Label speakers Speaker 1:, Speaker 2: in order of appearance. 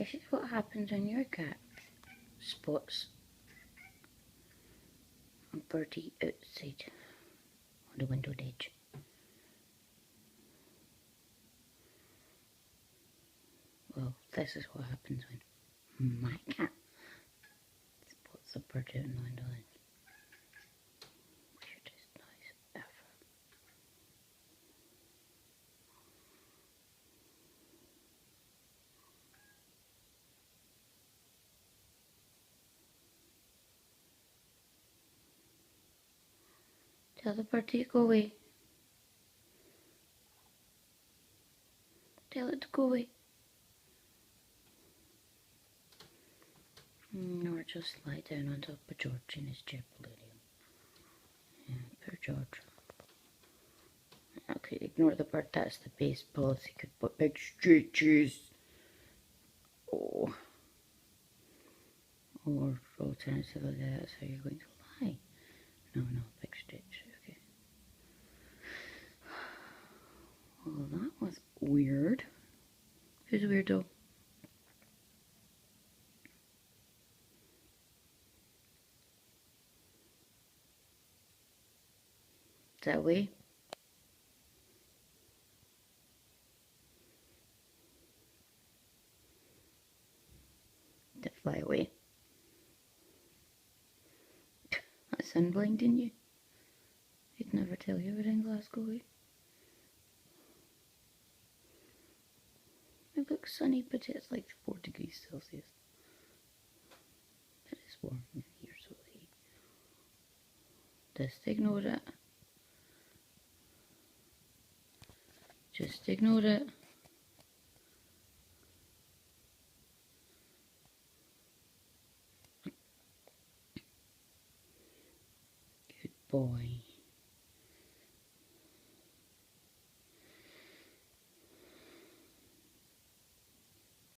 Speaker 1: This is what happens when your cat spots a birdie outside on the window ledge. Well, this is what happens when my cat spots a bird out on the window ledge. Weirdest noise ever. Tell the bird to go away. Tell it to go away. Or just lie down on top of George in his gerbil. Yeah, poor George. Okay, ignore the bird, that's the base policy. Could put big stretches. Oh. Or alternatively, that's how you're going to lie. No, big stretch. Okay. Well, that was weird. Who's weirdo? Is that way? Did it fly away? That sunblind, didn't you? He'd never tell you we're in Glasgow. It looks sunny, but it's like 4 degrees Celsius. It is warm in here, so just ignore it. Just ignore it. Good boy.